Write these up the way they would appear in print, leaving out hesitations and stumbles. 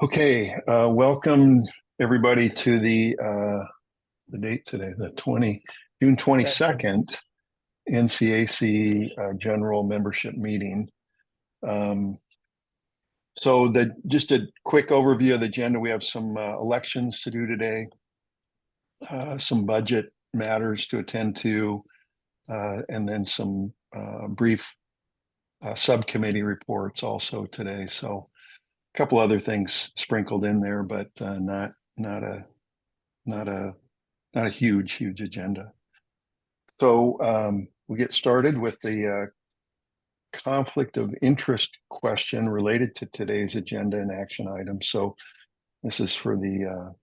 Okay, welcome everybody to the date today, June 22nd NCAC General Membership Meeting. So just a quick overview of the agenda. We have some elections to do today, some budget matters to attend to, and then some brief subcommittee reports also today. So a couple other things sprinkled in there, but not a huge agenda. So we get started with the conflict of interest question related to today's agenda and action items. So this is for the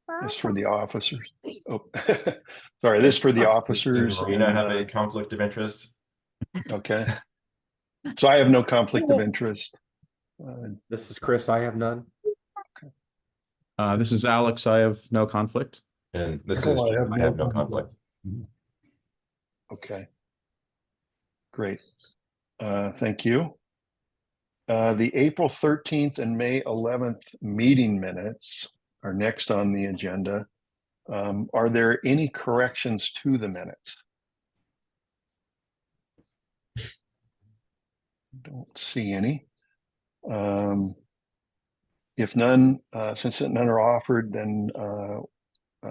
officers. Oh, sorry, this is for the officers. Does Marina have a conflict of interest? Okay. So I have no conflict of interest. This is Chris. I have none. This is Alex. I have no conflict. And this is I have no conflict. Okay. Great. Thank you. The April 13th and May 11th meeting minutes are next on the agenda. Are there any corrections to the minutes? Don't see any. If none, since none are offered, then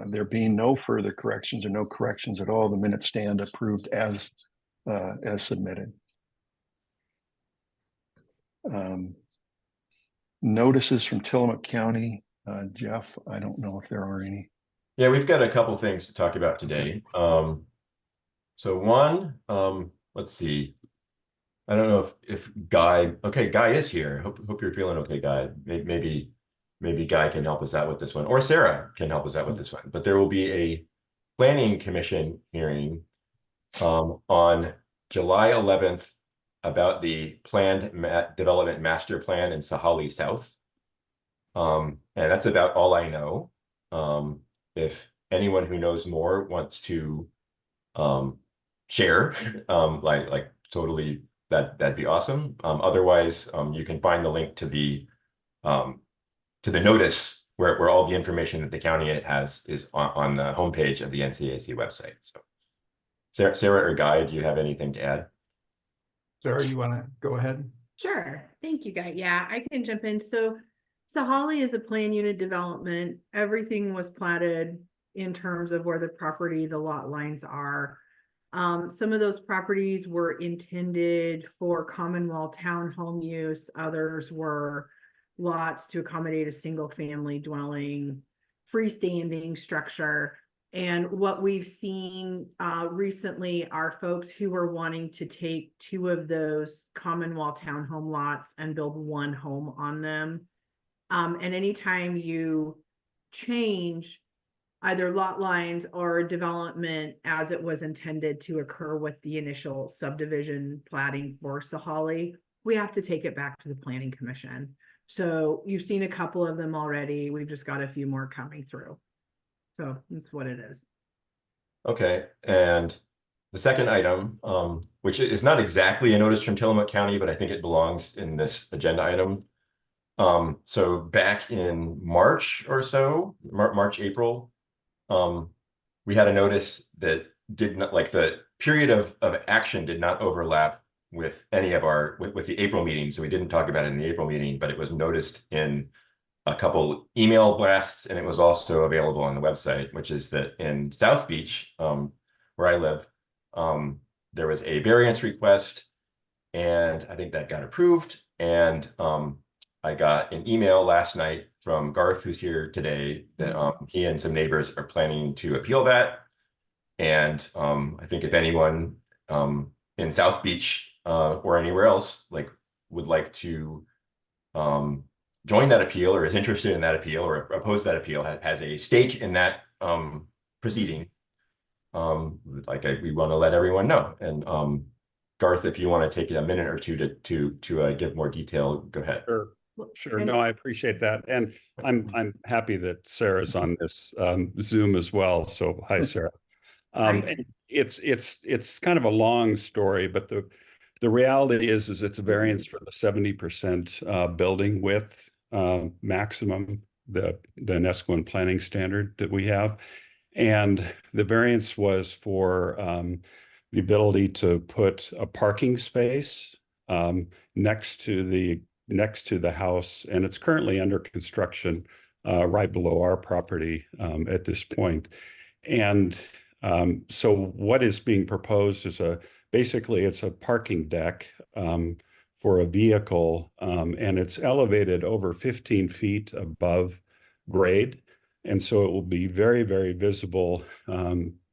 there being no further corrections or no corrections at all, the minutes stand approved as submitted. Notices from Tillamook County. Jeff, I don't know if there are any. Yeah, we've got a couple things to talk about today. So one, let's see. I don't know if Guy, Guy is here. Hope you're feeling okay, Guy. Maybe Guy can help us out with this one, or Sarah can help us out with this one. But there will be a planning commission hearing on July 11th about the planned development master plan in Sahalee South. And that's about all I know. If anyone who knows more wants to share, like totally, that'd be awesome. Otherwise, you can find the link to the notice where all the information that the county has is on the homepage of the NCAC website. So Sarah or Guy, do you have anything to add? Sarah, you want to go ahead? Sure. Thank you, Guy. Yeah, I can jump in. So Sahalee is a plan unit development. Everything was platted in terms of where the property, the lot lines are. Some of those properties were intended for Commonwealth townhome use. Others were lots to accommodate a single family dwelling, freestanding structure. And what we've seen recently are folks who are wanting to take two of those Commonwealth townhome lots and build one home on them. And anytime you change either lot lines or development as it was intended to occur with the initial subdivision platting for Sahalee, we have to take it back to the Planning Commission. So you've seen a couple of them already. We've just got a few more coming through. So that's what it is. Okay, and the second item, which is not exactly a notice from Tillamook County, but I think it belongs in this agenda item. So back in March or so, March, April, we had a notice that did not, like, the period of action did not overlap with any of our, with the April meeting. So we didn't talk about it in the April meeting, but it was noticed in a couple email blasts, and it was also available on the website, which is that in South Beach, where I live, there was a variance request, and I think that got approved. And I got an email last night from Garth, who's here today, that he and some neighbors are planning to appeal that. And I think if anyone in South Beach or anywhere else would like to join that appeal, or is interested in that appeal, or oppose that appeal, has a stake in that proceeding, we want to let everyone know. And Garth, if you want to take a minute or two to give more detail, go ahead. Sure. No, I appreciate that, and I'm happy that Sarah's on this Zoom as well. So hi, Sarah. It's kind of a long story, but the reality is it's a variance for the 70% building width maximum, the Nesquin planning standard that we have. And the variance was for the ability to put a parking space next to the house, and it's currently under construction right below our property at this point. And so what is being proposed is basically it's a parking deck for a vehicle, and it's elevated over 15 feet above grade. And so it will be very, very visible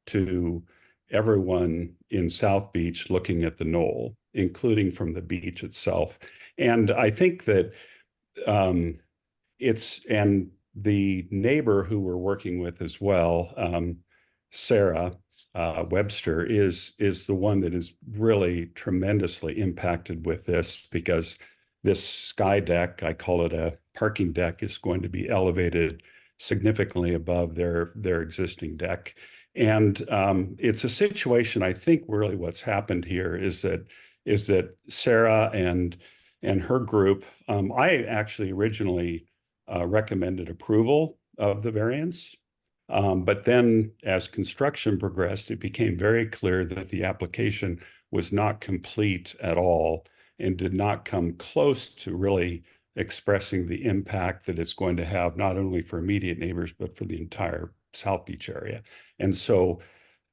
to everyone in South Beach looking at the knoll, including from the beach itself. And I think that and the neighbor who we're working with as well, Sarah Webster, is the one that is really tremendously impacted with this, because this sky deck, I call it a parking deck, is going to be elevated significantly above their existing deck. And it's a situation, I think really what's happened here is that Sarah and her group, I actually originally recommended approval of the variance. But then as construction progressed, it became very clear that the application was not complete at all and did not come close to really expressing the impact that it's going to have, not only for immediate neighbors, but for the entire South Beach area. And so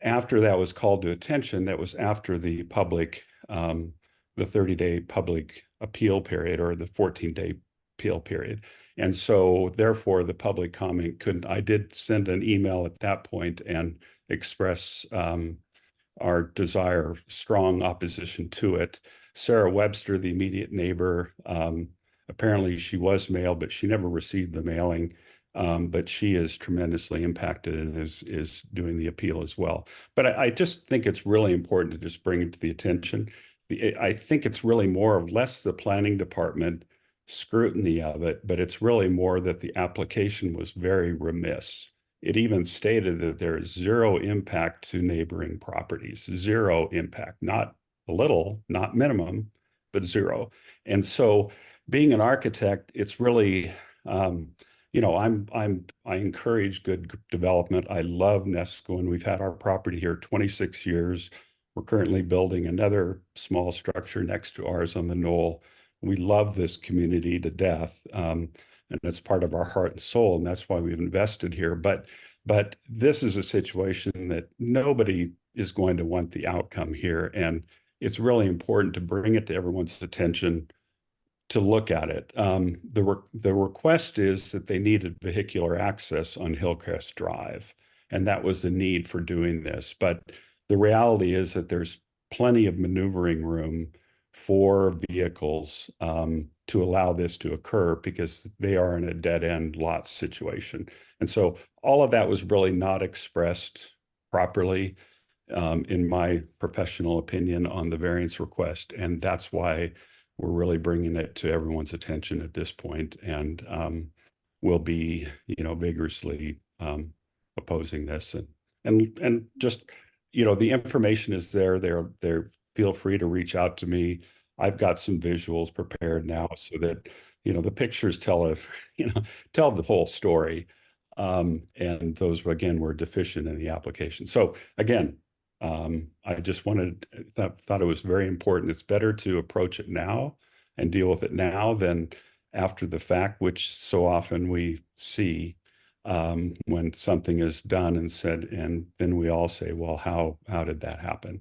after that was called to attention, that was after the 30-day public appeal period, or the 14-day appeal period. And so therefore the public comment couldn't, I did send an email at that point and express our desire, strong opposition to it. Sarah Webster, the immediate neighbor, apparently she was mailed, but she never received the mailing. But she is tremendously impacted and is doing the appeal as well. But I just think it's really important to just bring it to the attention. I think it's really more or less the planning department scrutiny of it, but it's really more that the application was very remiss. It even stated that there is zero impact to neighboring properties, zero impact, not a little, not minimum, but zero. And so being an architect, it's really, you know, I encourage good development. I love Nesquin. We've had our property here 26 years. We're currently building another small structure next to ours on the knoll. We love this community to death, and it's part of our heart and soul, and that's why we've invested here. But this is a situation that nobody is going to want the outcome here, and it's really important to bring it to everyone's attention to look at it. The request is that they needed vehicular access on Hillcrest Drive, and that was the need for doing this. But the reality is that there's plenty of maneuvering room for vehicles to allow this to occur, because they are in a dead-end lot situation. And so all of that was really not expressed properly, in my professional opinion, on the variance request. And that's why we're really bringing it to everyone's attention at this point, and we'll be, you know, vigorously opposing this. And just, you know, the information is there. They're feel free to reach out to me. I've got some visuals prepared now so that, you know, the pictures tell the whole story. And those, again, were deficient in the application. So again, I just thought it was very important. It's better to approach it now and deal with it now than after the fact, which so often we see when something is done and said, and then we all say, well, how did that happen?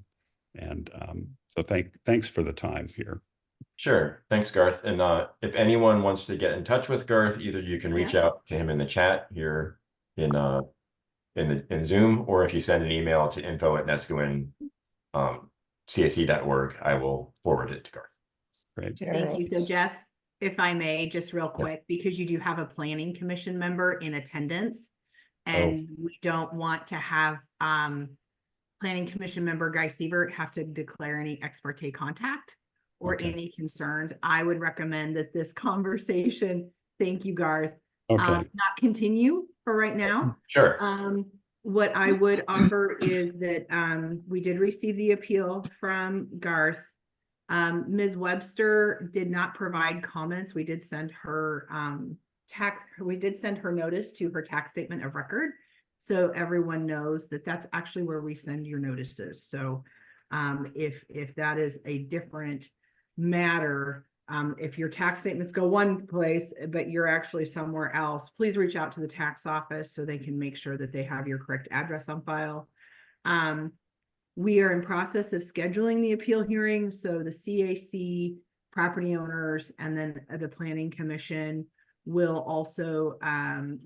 And so thanks for the time here. Sure. Thanks, Garth. And if anyone wants to get in touch with Garth, either you can reach out to him in the chat here in Zoom, or if you send an email to info@nesquin.csc.org, I will forward it to Garth. Great. Thank you. So Jeff, if I may, just real quick, because you do have a planning commission member in attendance, and we don't want to have planning commission member Guy Siebert have to declare any ex parte contact or any concerns. I would recommend that this conversation, thank you, Garth, not continue for right now. Sure. What I would offer is that we did receive the appeal from Garth. Ms. Webster did not provide comments. We did send her notice to her tax statement of record. So everyone knows that that's actually where we send your notices. So if that is a different matter, if your tax statements go one place, but you're actually somewhere else, please reach out to the tax office so they can make sure that they have your correct address on file. We are in process of scheduling the appeal hearing. So the CAC, property owners, and then the Planning Commission will also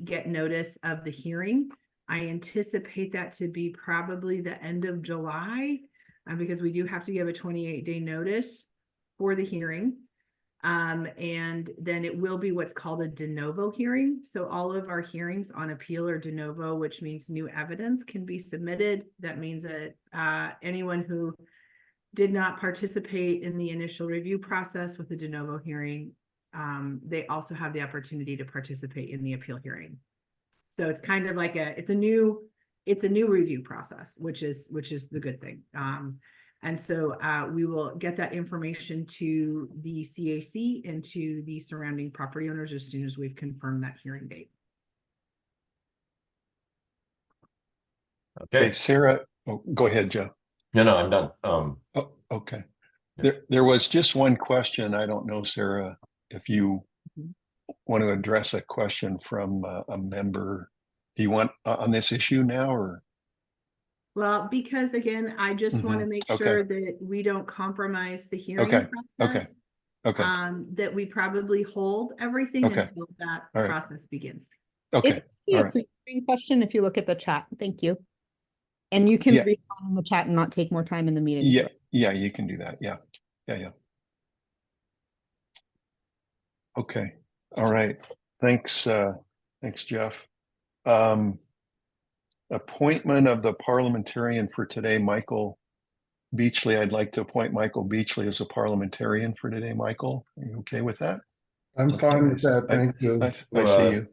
get notice of the hearing. I anticipate that to be probably the end of July because we do have to give a 28-day notice for the hearing. And then it will be what's called a de novo hearing. So all of our hearings on appeal are de novo, which means new evidence can be submitted. That means that anyone who did not participate in the initial review process with the de novo hearing, they also have the opportunity to participate in the appeal hearing. So it's kind of like it's a new review process, which is the good thing. And so we will get that information to the CAC and to the surrounding property owners as soon as we've confirmed that hearing date. Okay. Hey, Sarah, oh, go ahead, Joe. No, I'm done. Oh, okay. Yeah. There was just one question. I don't know, Sarah, if you want to address a question from a member. Do you want on this issue now or? Well, because again, I just want to make sure that we don't compromise the hearing process. Okay. That we probably hold everything until that process begins. Okay. It's a free question if you look at the chat. Thank you. And you can respond in the chat and not take more time in the meeting. Yeah, you can do that. Yeah. Okay. All right. Thanks, Jeff. Appointment of the parliamentarian for today, Michael Beachley. I'd like to appoint Michael Beachley as a parliamentarian for today. Michael, are you okay with that? I'm fine with that. Thank you. I see you.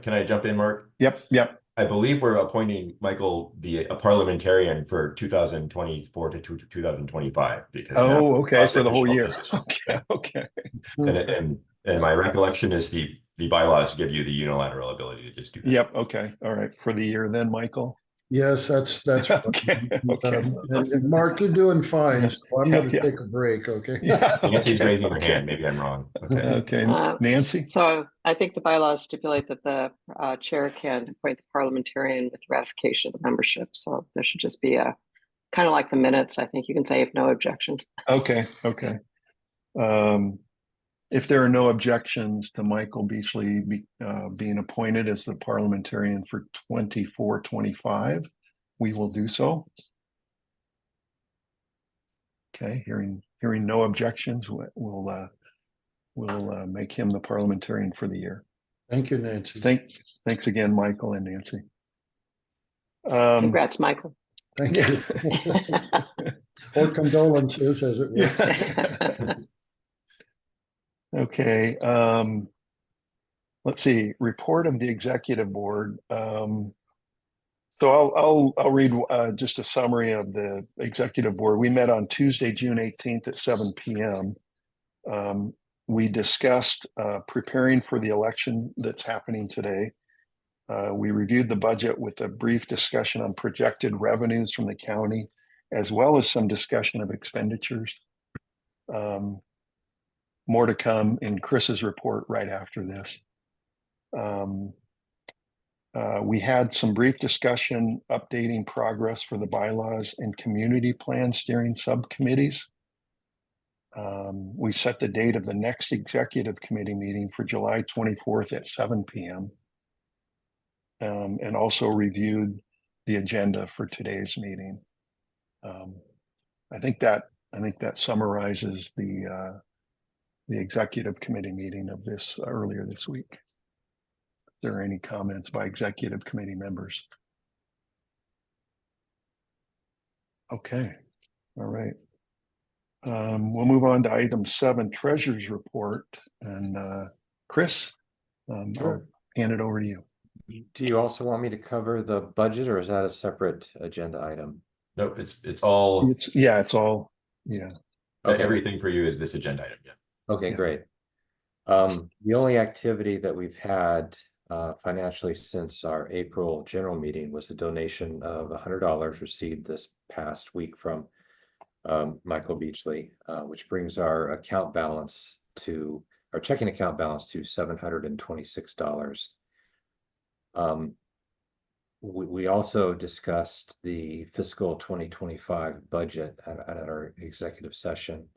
Can I jump in, Mark? Yep. I believe we're appointing Michael a parliamentarian for 2024 to 2025 because okay, for the whole year. Okay. And my recollection is the bylaws give you the unilateral ability to just do that. Yep. Okay. All right. For the year then, Michael. Yes, that's Okay. and Mark, you're doing fine. So I'm going to take a break. Okay. Nancy's raising her hand. Maybe I'm wrong. Okay. Nancy. So I think the bylaws stipulate that the chair can appoint the parliamentarian with ratification of the membership. So there should just be a kind of like the minutes. I think you can say if no objections. Okay. If there are no objections to Michael Beachley being appointed as the parliamentarian for 24-25, we will do so. Okay, hearing no objections, we'll make him the parliamentarian for the year. Thank you, Nancy. Thanks again, Michael and Nancy. Congrats, Michael. Thank you. Or condolences, as it were. Okay, let's see, report of the executive board. So I'll read just a summary of the executive board. We met on Tuesday, June 18th at 7 p.m. We discussed preparing for the election that's happening today. We reviewed the budget with a brief discussion on projected revenues from the county, as well as some discussion of expenditures. More to come in Chris's report right after this. We had some brief discussion updating progress for the bylaws and community plan steering subcommittees. We set the date of the next executive committee meeting for July 24th at 7 p.m. And also reviewed the agenda for today's meeting. I think that summarizes the executive committee meeting of this earlier this week. If there are any comments by executive committee members? Okay, all right. We'll move on to item 7, treasurer's report. And Chris, I'll hand it over to you. Do you also want me to cover the budget, or is that a separate agenda item? Nope, it's all. It's all. Yeah. Okay. Everything for you is this agenda item. Yeah. Okay, Yeah. great. The only activity that we've had financially since our April general meeting was the donation of $100 received this past week from Michael Beachley, which brings our account balance to our checking account balance to $726. We also discussed the fiscal 2025 budget at our executive session.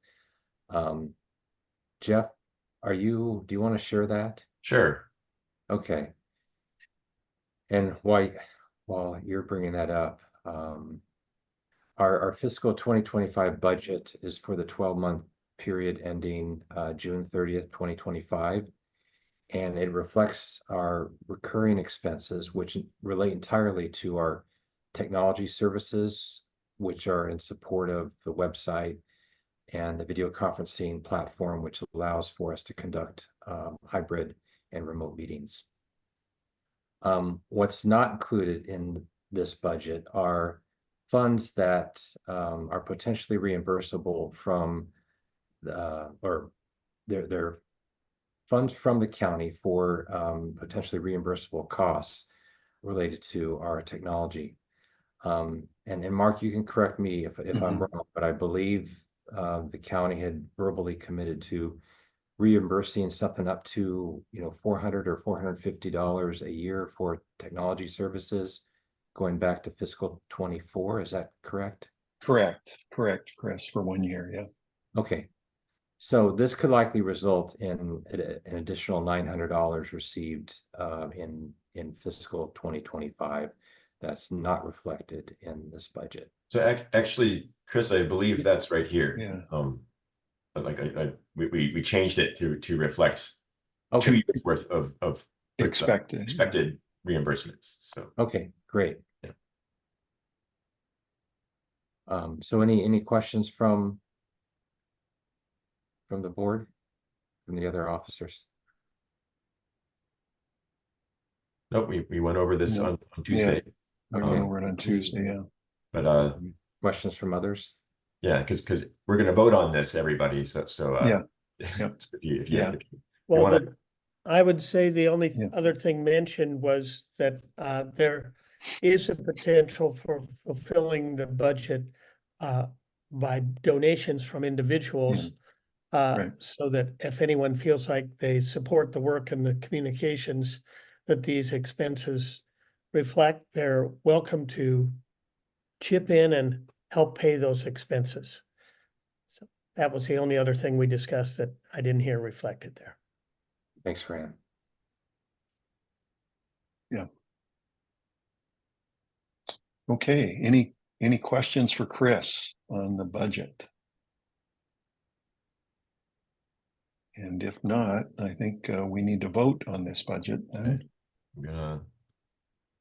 Jeff, do you want to share that? Sure. Okay. And while you're bringing that up, our fiscal 2025 budget is for the 12-month period ending June 30th, 2025. And it reflects our recurring expenses, which relate entirely to our technology services, which are in support of the website and the video conferencing platform, which allows for us to conduct hybrid and remote meetings. What's not included in this budget are funds that are potentially reimbursable from or they're funds from the county for potentially reimbursable costs related to our technology. And Mark, you can correct me if I'm wrong, but I believe the county had verbally committed to reimbursing something up to $400 or $450 a year for technology services going back to fiscal 24. Is that correct? Correct, Chris, for 1 year. Yeah. Okay. So this could likely result in an additional $900 received in fiscal 2025. That's not reflected in this budget. So actually, Chris, I believe that's right here. Yeah. But like we changed it to reflect 2 Okay. years worth of expected reimbursements. So Okay, great. Yeah. So any questions from the board, from the other officers? nope, we went over this No. on Tuesday. We're going over it on Tuesday. Yeah. But Questions from others? yeah, because we're going to vote on this, everybody. So Yeah. if you Yeah. Well, wanna- I would say the only Yeah. other thing mentioned was that there is a potential for fulfilling the budget by donations from individuals. Right. So that if anyone feels like they support the work and the communications that these expenses reflect, they're welcome to chip in and help pay those expenses. So that was the only other thing we discussed that I didn't hear reflected there. Thanks, Fran. Okay. Any questions for Chris on the budget? And if not, I think we need to vote on this budget. I'm gonna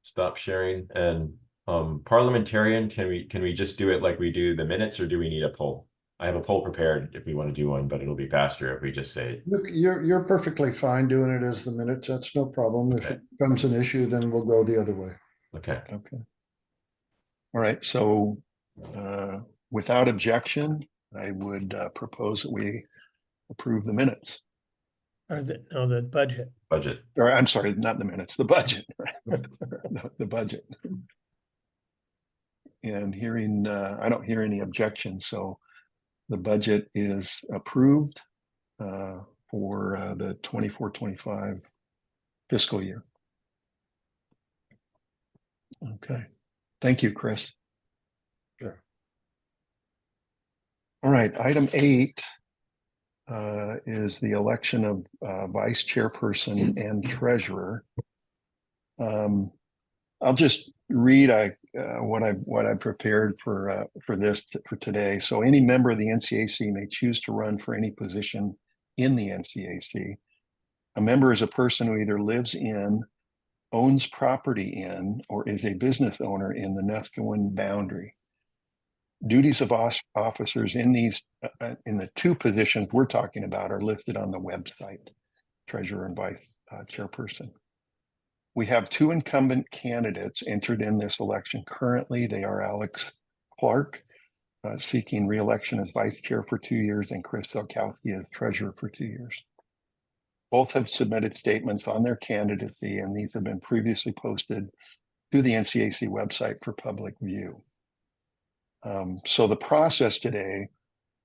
stop sharing. And parliamentarian, can we just do it like we do the minutes, or do we need a poll? I have a poll prepared if we want to do one, but it'll be faster if we just say. Look, you're perfectly fine doing it as the minutes. That's no problem. If Okay. it becomes an issue, then we'll go the other way. Okay. Okay. All right. So without objection, I would propose that we approve the minutes. Or the budget. Budget. Or I'm sorry, not the minutes, the budget. The budget. And I don't hear any objections, so the budget is approved for the 24-25 fiscal year. Okay. Thank you, Chris. Sure. All right, item 8 is the election of vice chairperson and treasurer. I'll just read what I prepared for today. So any member of the NCAC may choose to run for any position in the NCAC. A member is a person who either lives in, owns property in, or is a business owner in the Nescawen boundary. Duties of officers in the 2 positions we're talking about are listed on the website, treasurer and vice chairperson. We have 2 incumbent candidates entered in this election currently. They are Alex Clark seeking re-election as vice chair for 2 years, and Chris Zelkowski as treasurer for 2 years. Both have submitted statements on their candidacy, and these have been previously posted to the NCAC website for public view. So the process today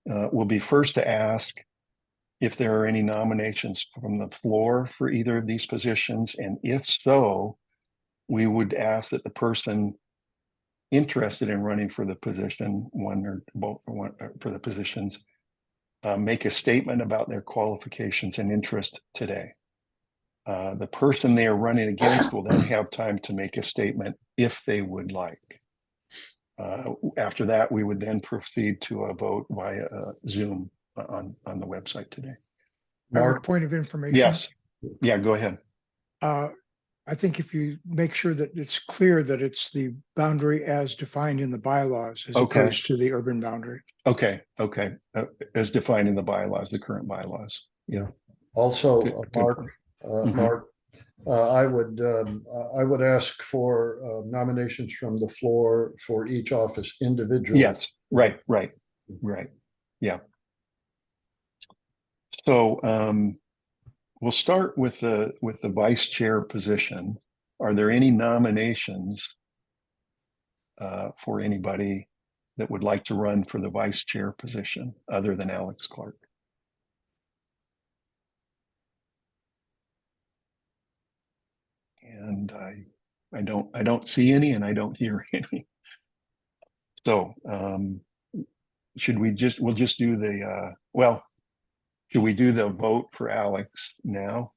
will be first to ask if there are any nominations from the floor for either of these positions, and if so, we would ask that the person interested in running for the position, one or both for the positions, make a statement about their qualifications and interest today. The person they are running against will then have time to make a statement if they would like. After that, we would then proceed to a vote via Zoom on the website today. Mark, Point of information. Yes. Yeah, go ahead. I think if you make sure that it's clear that it's the boundary as defined in the bylaws as Okay. opposed to the urban boundary. Okay. As defined in the bylaws, the current bylaws. Yeah. also, Good Mark, point. Mhm. Mark, I would ask for nominations from the floor for each office individually. Yes, right. Yeah. So we'll start with the vice chair position. Are there any nominations for anybody that would like to run for the vice chair position other than Alex Clark? And I don't see any, and I don't hear any. So should we we'll just do the should we do the vote for Alex now?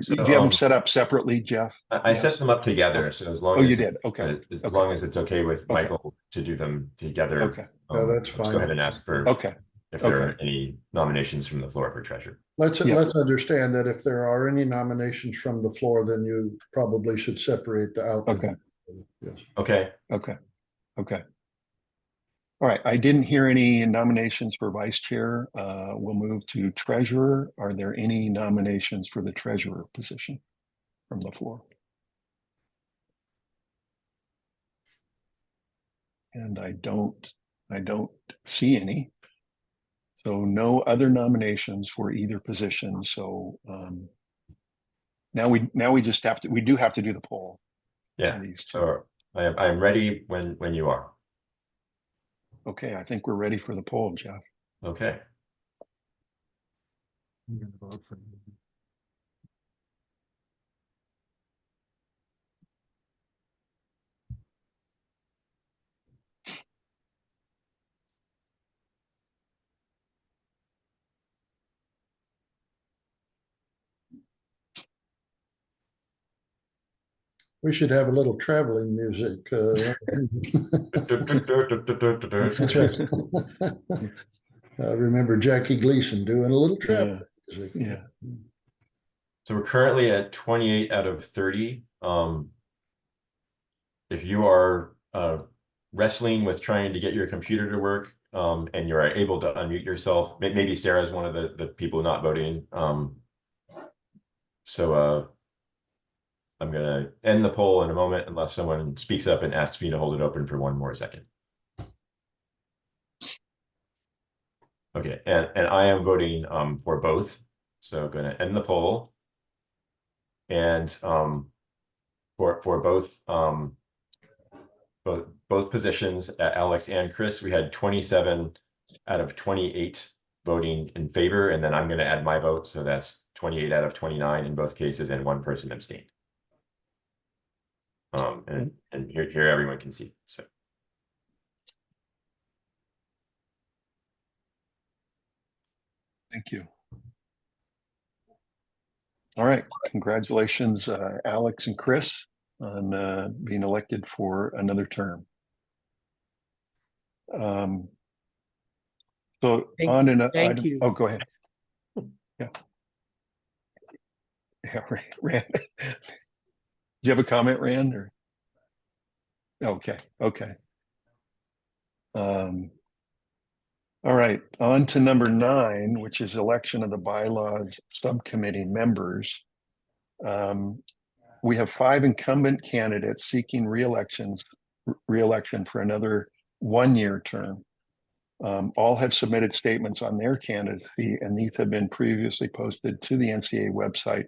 So, do you have them set up separately, Jeff? I set them up together, so as long Oh, as you did. Okay. as Okay. long as it's okay with Okay. Michael to do them together. Okay. No, that's let's fine. go ahead and ask for Okay. if there Okay. are any nominations from the floor for treasurer. Let's Yeah. understand that if there are any nominations from the floor, then you probably should separate the out. Okay. Yes. Okay. Okay. All right. I didn't hear any nominations for vice chair. We'll move to treasurer. Are there any nominations for the treasurer position from the floor? And I don't see any. So no other nominations for either position. So now we just have to, we do have to do the poll. Yeah. For these two. So I'm ready when you are. Okay, I think we're ready for the poll, Jeff. Okay. We should have a little traveling music. That's right. I remember Jackie Gleason doing a little traveling music. Yeah. So we're currently at 28 out of 30. If you are wrestling with trying to get your computer to work and you're able to unmute yourself, maybe Sarah's one of the people not voting. So I'm going to end the poll in a moment unless someone speaks up and asks me to hold it open for one more second. Okay, and I am voting for both. So I'm going to end the poll. And for both positions, Alex and Chris, we had 27 out of 28 voting in favor, and then I'm going to add my vote, so that's 28 out of 29 in both cases, and one person abstained. And here everyone can see. So. Thank you. All right, congratulations, Alex and Chris, on being elected for another term. So on to Thank item. you. Oh, go ahead. Yeah. Yeah, Rand. Do you have a comment, Rand? Or okay. All right, on to number 9, which is election of the bylaws subcommittee members. We have 5 incumbent candidates seeking re-election for another 1-year term. All have submitted statements on their candidacy, and these have been previously posted to the NCAA website,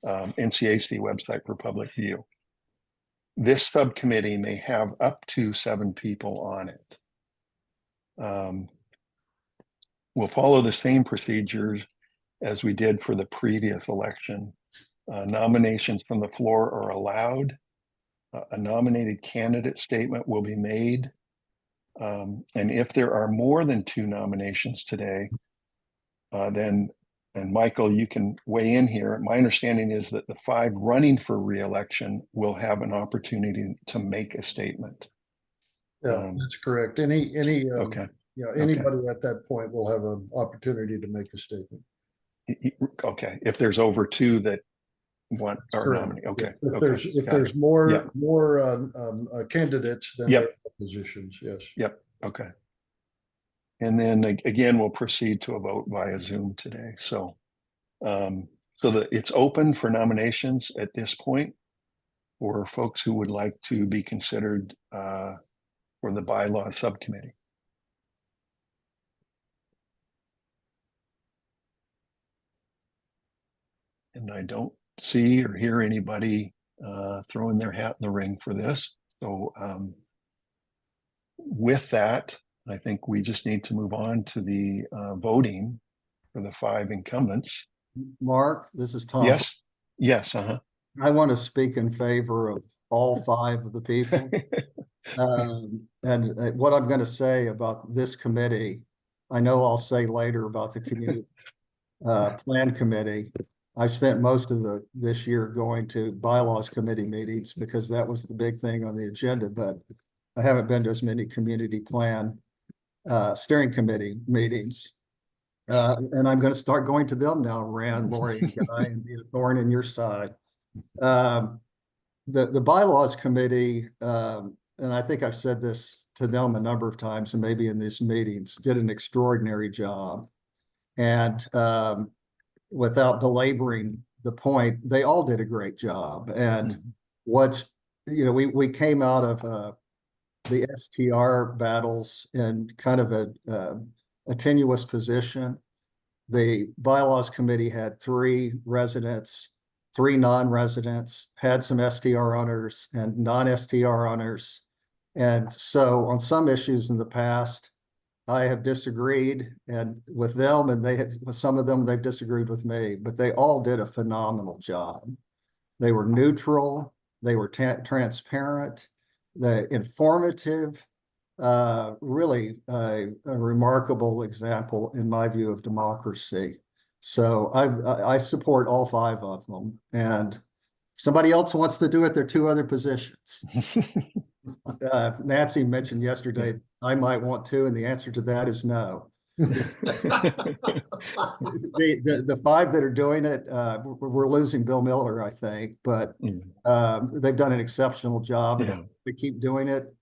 NCAC website for public view. This subcommittee may have up to 7 people on it. We'll follow the same procedures as we did for the previous election. Nominations from the floor are allowed. A nominated candidate statement will be made. And if there are more than 2 nominations today, then, and Michael, you can weigh in here. My understanding is that the 5 running for re-election will have an opportunity to make a statement. Yeah, that's correct. Any Okay. yeah, anybody at that point will have an opportunity to make a statement. Okay, if there's over 2 that want are Correct. nominated. Okay. If okay, there's got it. more Yeah. candidates than Yep. there are positions, yes. Yep. Okay. And then again, we'll proceed to a vote via Zoom today. So, so that it's open for nominations at this point for folks who would like to be considered for the bylaw subcommittee. And I don't see or hear anybody throwing their hat in the ring for this. So with that, I think we just need to move on to the voting for the 5 incumbents. Mark, this is Tom. Yes, yes, I want to speak in favor of all 5 of the people. And what I'm going to say about this committee, I know I'll say later about the community plan committee. I've spent most of this year going to bylaws committee meetings because that was the big thing on the agenda, but I haven't been to as many community plan steering committee meetings. And I'm going to start going to them now, Rand, Lori, and Guy, and be a thorn in your side. The bylaws committee, and I think I've said this to them a number of times, and maybe in these meetings, did an extraordinary job. And without belaboring the point, they all did a great job. And we came out of the STR battles in kind of a tenuous position. The bylaws committee had 3 residents, 3 non-residents, had some STR owners and non-STR owners. And so on some issues in the past, I have disagreed with them, and with some of them, they've disagreed with me, but they all did a phenomenal job. They were neutral, they were transparent, informative, really a remarkable example, in my view, of democracy. So I support all 5 of them. And if somebody else wants to do it, there are 2 other positions. Nancy mentioned yesterday, I might want to, and the answer to that is no. The 5 that are doing it, we're losing Bill Miller, I think, but they've done an exceptional job. And if we keep doing it,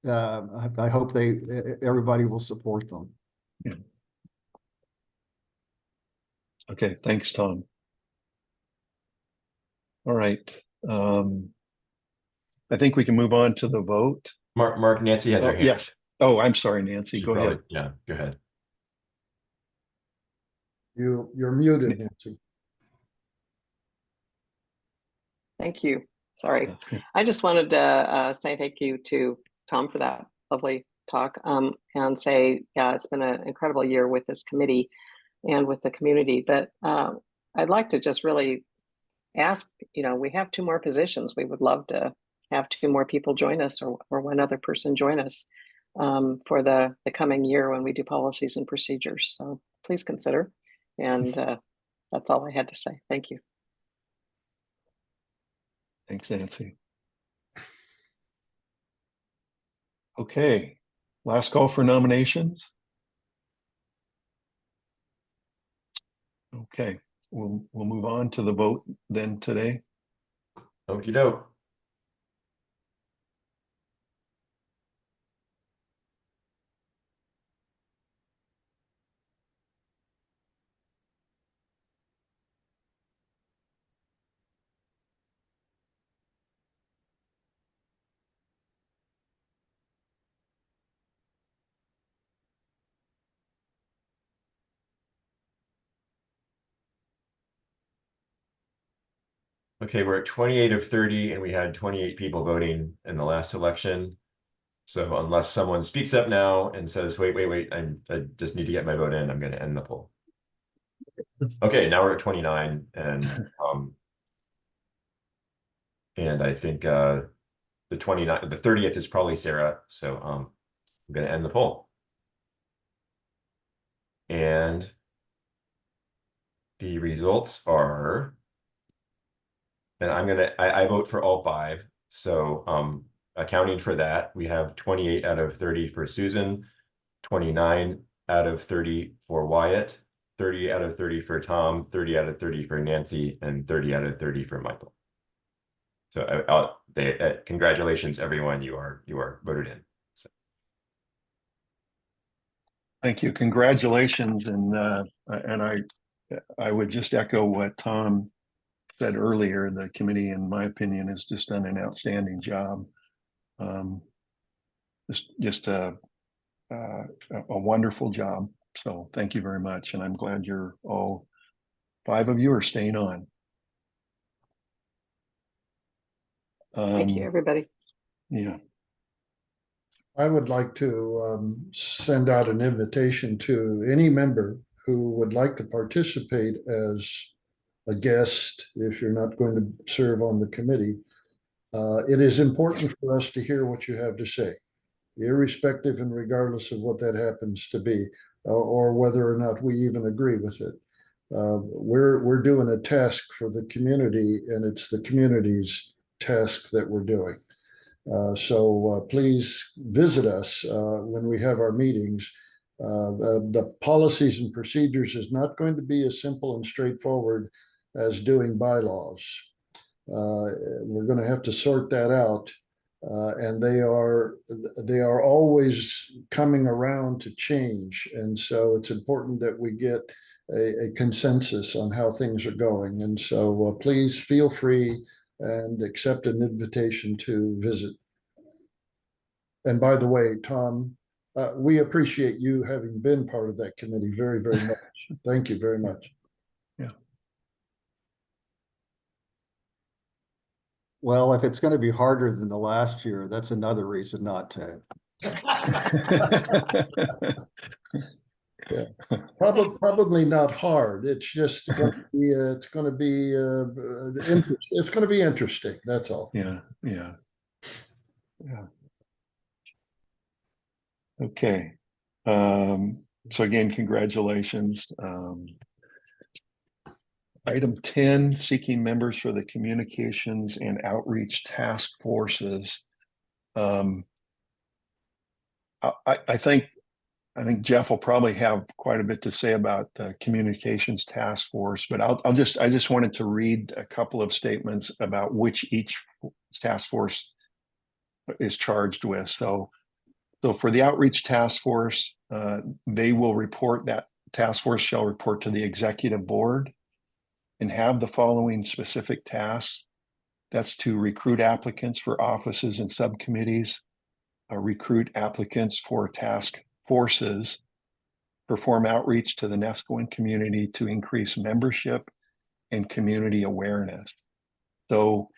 I hope everybody will support them. Yeah. Okay, thanks, Tom. All right. I think we can move on to the vote. Mark, Nancy has her hand. Yes. Oh, I'm sorry, Nancy. Go ahead. Yeah, go ahead. You're muted, Nancy. Thank you. Sorry. I just wanted to say thank you to Tom for that lovely talk, and say, yeah, it's been an incredible year with this committee and with the community. But I'd like to just really ask, we have 2 more positions. We would love to have 2 more people join us, or 1 other person join us for the coming year when we do policies and procedures. So please consider. And that's all I had to say. Thank you. Thanks, Nancy. Okay, last call for nominations. Okay, we'll move on to the vote then today. Okie doke. Okay, we're at 28 of 30, and we had 28 people voting in the last election. So unless someone speaks up now and says, wait, I just need to get my vote in, I'm going to end the poll. Okay, now we're at 29, and I think the 30th is probably Sarah. So I'm going to end the poll. And the results are, and I vote for all 5. So accounting for that, we have 28 out of 30 for Susan, 29 out of 30 for Wyatt, 30 out of 30 for Tom, 30 out of 30 for Nancy, and 30 out of 30 for Michael. So congratulations, everyone. You are voted in. So. Thank you. Congratulations. And I would just echo what Tom said earlier. The committee, in my opinion, has just done an outstanding job. Just a wonderful job. So thank you very much. And I'm glad you're all 5 of you are staying on. Thank you, everybody. Yeah. I would like to send out an invitation to any member who would like to participate as a guest, if you're not going to serve on the committee. It is important for us to hear what you have to say, irrespective and regardless of what that happens to be, or whether or not we even agree with it. We're doing a task for the community, and it's the community's task that we're doing. So please visit us when we have our meetings. The policies and procedures is not going to be as simple and straightforward as doing bylaws. We're going to have to sort that out, and they are always coming around to change. And so it's important that we get a consensus on how things are going. And so please feel free and accept an invitation to visit. And by the way, Tom, we appreciate you having been part of that committee very, very much. Thank you very much. Yeah. Well, if it's going to be harder than the last year, that's another reason not to. Yeah. Probably not hard. It's just going to be it's going to be it's going to be interesting. That's all. Yeah. Okay. So again, congratulations. Item 10, seeking members for the communications and outreach task forces. I think Jeff will probably have quite a bit to say about the communications task force, but I just wanted to read a couple of statements about which each task force is charged with. So for the outreach task force, they will report, that task force shall report to the executive board and have the following specific tasks. That's to recruit applicants for offices and subcommittees, recruit applicants for task forces, perform outreach to the Nescoin community to increase membership and community awareness. So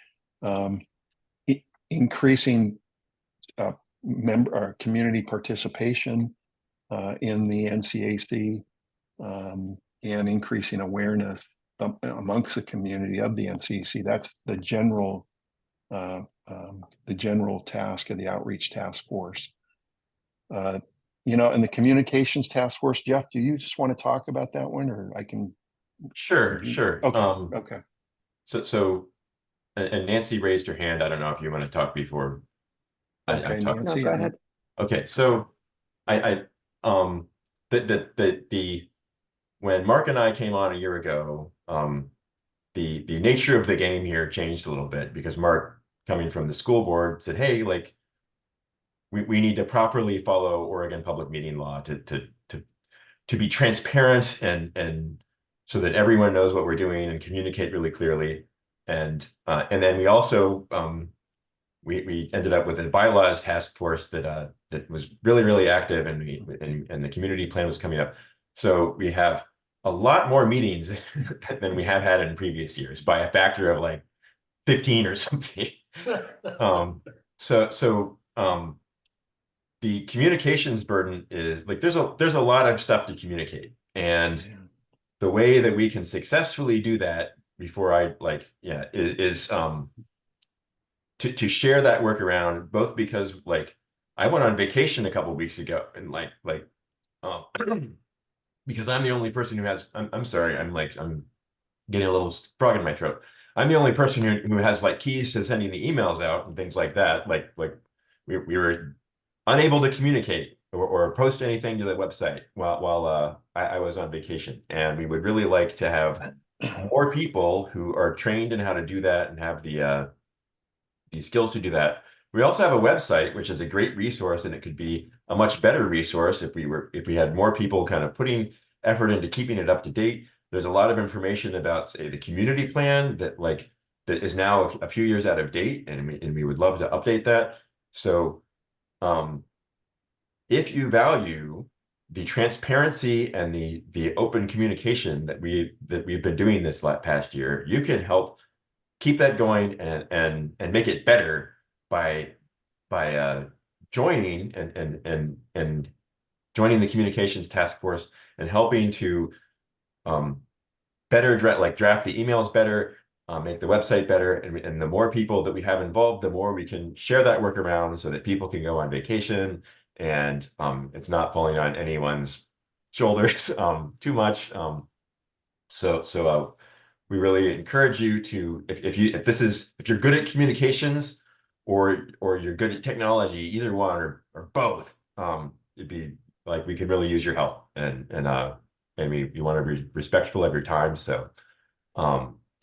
increasing community participation in the NCAC and increasing awareness amongst the community of the NCAC. That's the general task of the outreach task force. And the communications task force, Jeff, do you just want to talk about that one, or I can? Sure. Okay. Okay. So, and Nancy raised her hand. I don't know if you want to talk before. Okay, Nancy. No, go ahead. Okay, so when Mark and I came on a year ago, the nature of the game here changed a little bit, because Mark, coming from the school board, said, hey, like, we need to properly follow Oregon public meeting law to be transparent and so that everyone knows what we're doing and communicate really clearly. And then we also we ended up with a bylaws task force that was really, really active, and the community plan was coming up. So we have a lot more meetings than we have had in previous years, by a factor of like 15 or something. The communications burden is like there's a lot of stuff to communicate, and the way that we can successfully do that before I is to share that work around, both because like I went on vacation a couple weeks ago and because I'm the only person who has I'm sorry, I'm getting a little frog in my throat. I'm the only person who has like keys to sending the emails out and things like that. Like we were unable to communicate or post anything to the website while I was on vacation. And we would really like to have more people who are trained in how to do that and have the skills to do that. We also have a website, which is a great resource, and it could be a much better resource if we had more people kind of putting effort into keeping it up to date. There's a lot of information about, say, the community plan that is now a few years out of date, and we would love to update that. So if you value the transparency and the open communication that we've been doing this past year, you can help keep that going and make it better by joining and joining the communications task force and helping to better draft the emails better, make the website better, and the more people that we have involved, the more we can share that work around so that people can go on vacation and it's not falling on anyone's shoulders too much. So we really encourage you to, if you're good at communications or you're good at technology, either one or both, it'd be like we could really use your help, and we want to be respectful of your time. So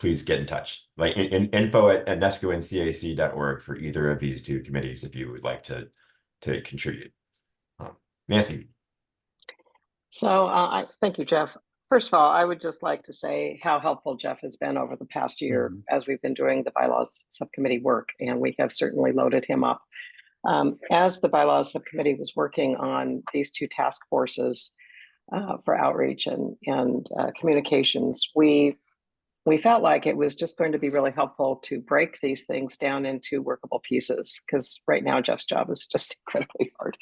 please get in touch, like info at nescoNCAC.org for either of these two committees if you would like to contribute. Nancy. So thank you, Jeff. First of all, I would just like to say how helpful Jeff has been over the past year as we've been doing the bylaws subcommittee work, and we have certainly loaded him up. As the bylaws subcommittee was working on these two task forces for outreach and communications, we felt like it was just going to be really helpful to break these things down into workable pieces, because right now Jeff's job is just incredibly hard,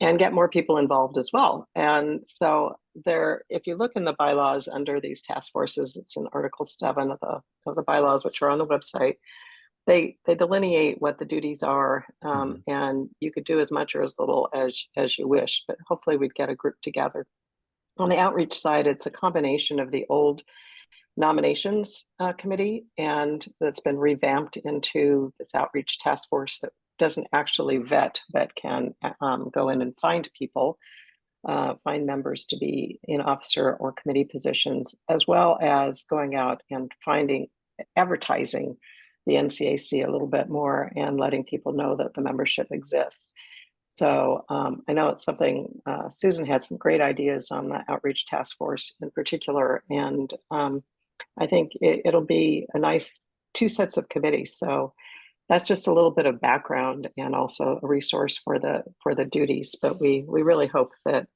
and get more people involved as well. And so if you look in the bylaws under these task forces, it's in Article 7 of the bylaws, which are on the website. They delineate what the duties are, and you could do as much or as little as you wish, but hopefully we'd get a group together. On the outreach side, it's a combination of the old nominations committee, and that's been revamped into this outreach task force that doesn't actually vet, but can go in and find people, find members to be in officer or committee positions, as well as going out and advertising the NCAC a little bit more and letting people know that the membership exists. So I know it's something Susan had some great ideas on the outreach task force in particular, and I think it'll be a nice two sets of committees. So that's just a little bit of background and also a resource for the duties. But we really hope that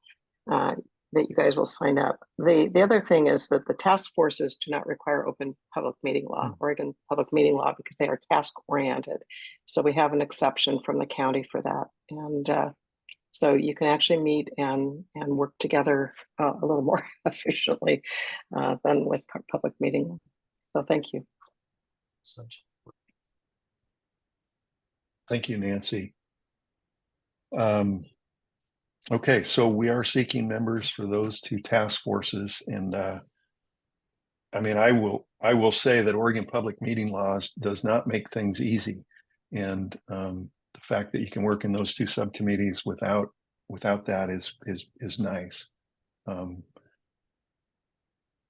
you guys will sign up. The other thing is that the task forces do not require open public meeting law, Oregon public meeting law, because they are task oriented. So we have an exception from the county for that. And so you can actually meet and work together a little more efficiently than with public meeting law. So thank you. Thank you, Nancy. Okay, so we are seeking members for those two task forces, and I mean, I will say that Oregon public meeting laws does not make things easy, and the fact that you can work in those two subcommittees without that is nice.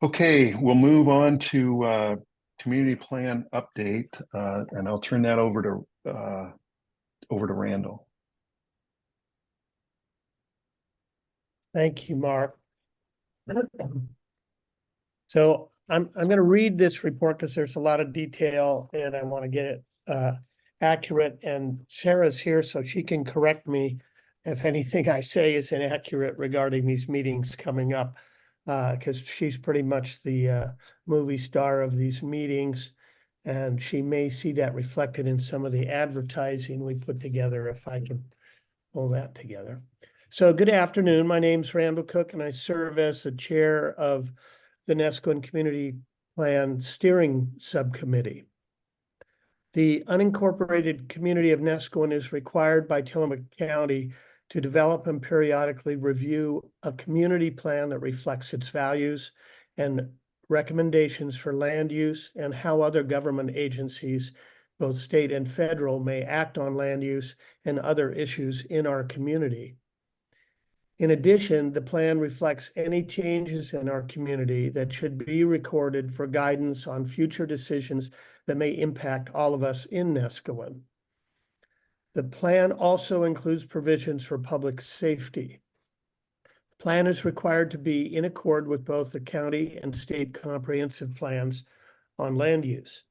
Okay, we'll move on to community plan update, and I'll turn that over to Randall. Thank you, Mark. So I'm going to read this report because there's a lot of detail and I want to get it accurate. And Sarah's here so she can correct me if anything I say is inaccurate regarding these meetings coming up, because she's pretty much the movie star of these meetings. And she may see that reflected in some of the advertising we put together, if I can pull that together. So good afternoon. My name's Randall Cook, and I serve as the chair of the Nescoin Community Plan Steering Subcommittee. The unincorporated community of Nescoin is required by Tillamook County to develop and periodically review a community plan that reflects its values and recommendations for land use and how other government agencies, both state and federal, may act on land use and other issues in our community. In addition, the plan reflects any changes in our community that should be recorded for guidance on future decisions that may impact all of us in Nescoin. The plan also includes provisions for public safety. The plan is required to be in accord with both the county and state comprehensive plans on land use.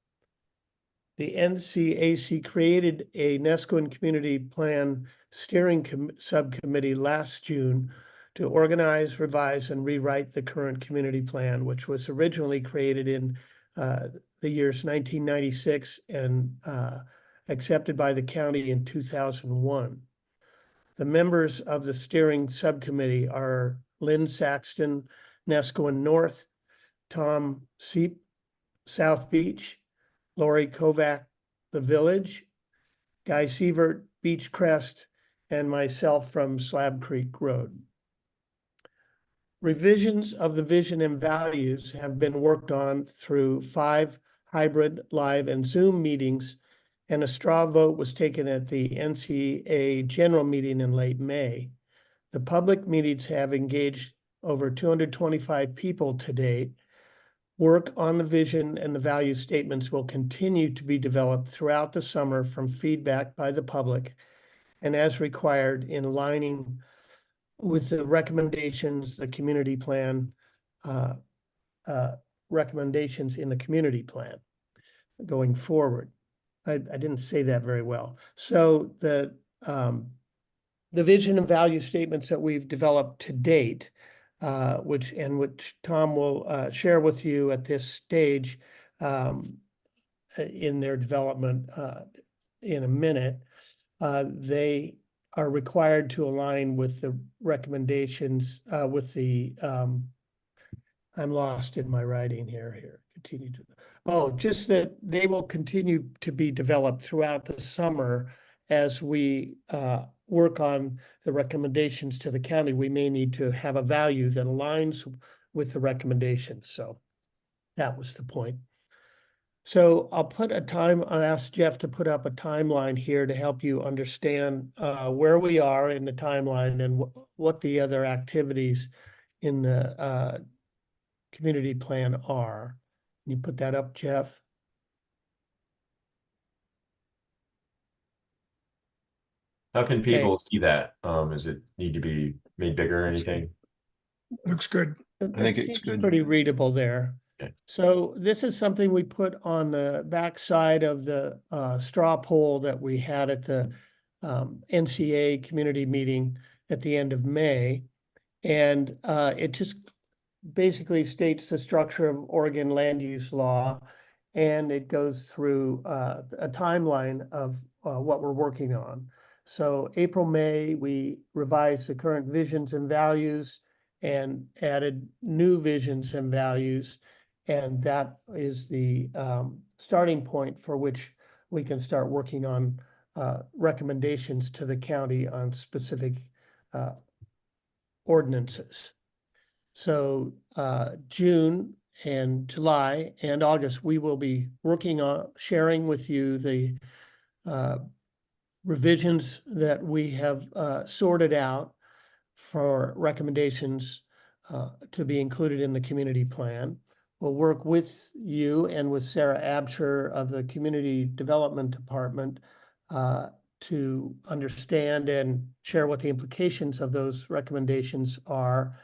The NCAC created a Nescoin Community Plan Steering Subcommittee last June to organize, revise, and rewrite the current community plan, which was originally created in the years 1996 and accepted by the county in 2001. The members of the steering subcommittee are Lynn Saxton, Nescoin North, Tom Seep, South Beach, Lori Kovac, The Village, Guy Sievert, Beechcrest, and myself from Slab Creek Road. Revisions of the vision and values have been worked on through 5 hybrid, live, and Zoom meetings, and a straw vote was taken at the NCAA general meeting in late May. The public meetings have engaged over 225 people to date. Work on the vision and the value statements will continue to be developed throughout the summer from feedback by the public and as required in aligning with the recommendations, the community plan, recommendations in the community plan going forward. I didn't say that very well. So the vision and value statements that we've developed to date, which Tom will share with you at this stage in their development in a minute, they are required to align with the recommendations with the I'm lost in my writing here. Continue to. Oh, just that they will continue to be developed throughout the summer as we work on the recommendations to the county. We may need to have a value that aligns with the recommendations. So that was the point. So I'll ask Jeff to put up a timeline here to help you understand where we are in the timeline and what the other activities in the community plan are. Can you put that up, Jeff? How can people see that? Does it need to be made bigger or anything? Looks good. I think it's good. Pretty readable there. Okay. So this is something we put on the back side of the straw poll that we had at the NCA community meeting at the end of May. And it just basically states the structure of Oregon land use law. And it goes through a timeline of what we're working on. So April, May, we revised the current visions and values and added new visions and values. And that is the starting point for which we can start working on recommendations to the county on specific ordinances. So June and July and August, we will be working on sharing with you the revisions that we have sorted out for recommendations to be included in the community plan. We'll work with you and with Sarah Absher of the Community Development Department to understand and share what the implications of those recommendations are.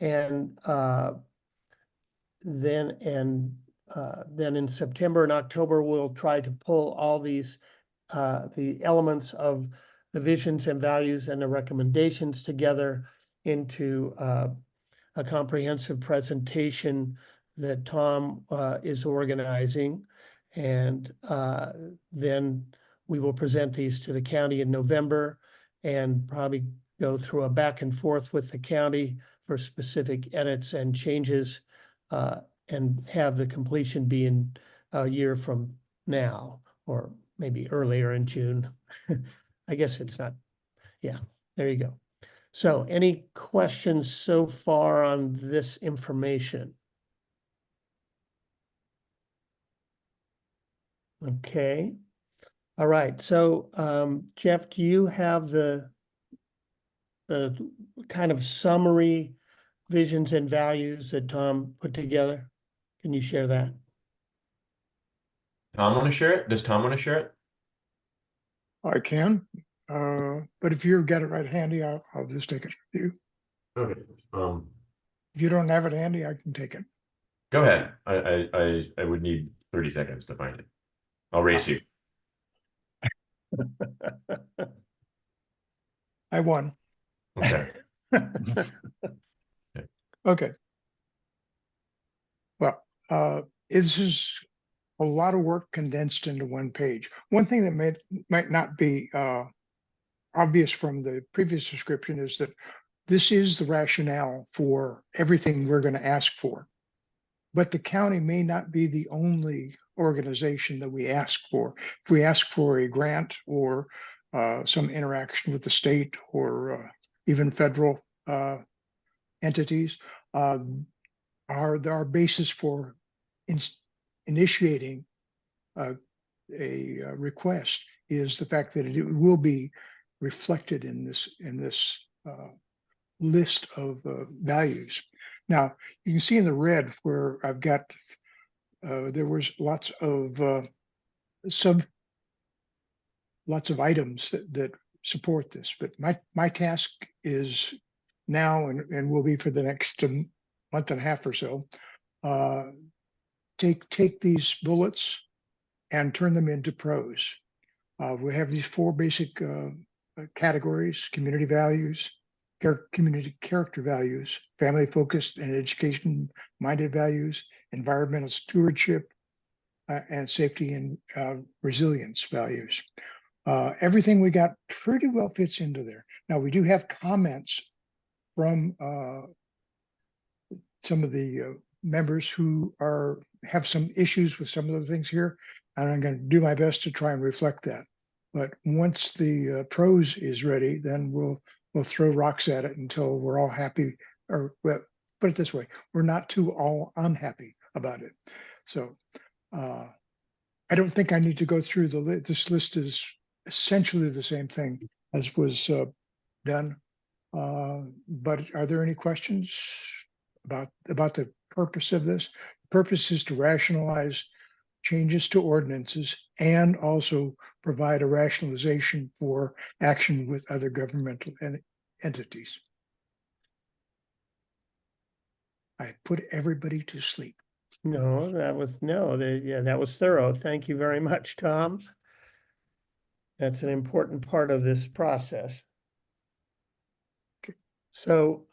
And then in September and October, we'll try to pull all these the elements of the visions and values and the recommendations together into a comprehensive presentation that Tom is organizing. And then we will present these to the county in November and probably go through a back and forth with the county for specific edits and changes, and have the completion be in a year from now, or maybe earlier in June. I guess it's not, yeah, there you go. So any questions so far on this information? Okay. All right. So, Jeff, do you have the kind of summary visions and values that Tom put together? Can you share that? Tom want to share it? Does Tom want to share it? I can, but if you've got it right handy, I'll just take it with you. Okay. If you don't have it handy, I can take it. Go ahead. I would need 30 seconds to find it. I'll race you. I won. Okay. Okay. Well, this is a lot of work condensed into one page. One thing that might not be obvious from the previous description is that this is the rationale for everything we're going to ask for. But the county may not be the only organization that we ask for. If we ask for a grant or some interaction with the state or even federal entities, our basis for initiating a request is the fact that it will be reflected in this list of values. Now you can see in the red where I've got there was lots of items that support this, but my task is now and will be for the next month and a half or so, take these bullets and turn them into prose. We have these four basic categories: community values, community character values, family focused and education minded values, environmental stewardship, and safety and resilience values. Everything we got pretty well fits into there. Now we do have comments from some of the members who have some issues with some of the things here, and I'm going to do my best to try and reflect that. But once the prose is ready, then we'll throw rocks at it until we're all happy, or well, put it this way, we're not too all unhappy about it. So I don't think I need to go through this list is essentially the same thing as was done. But are there any questions about the purpose of this? The purpose is to rationalize changes to ordinances and also provide a rationalization for action with other governmental entities. I put everybody to sleep. No, that was thorough. Thank you very much, Tom. That's an important part of this process. So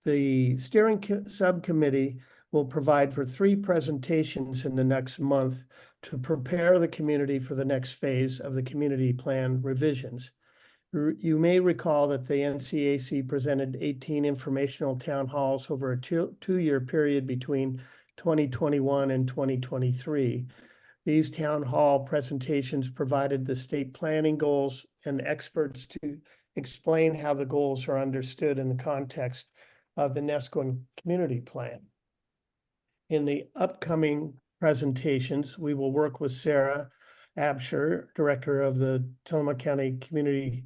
the steering subcommittee will provide for 3 presentations in the next month to prepare the community for the next phase of the community plan revisions. You may recall that the NCAC presented 18 informational town halls over a two-year period between 2021 and 2023. These town hall presentations provided the state planning goals and experts to explain how the goals are understood in the context of the Nesquin Community Plan. In the upcoming presentations, we will work with Sarah Absher, Director of the Tillamook County Community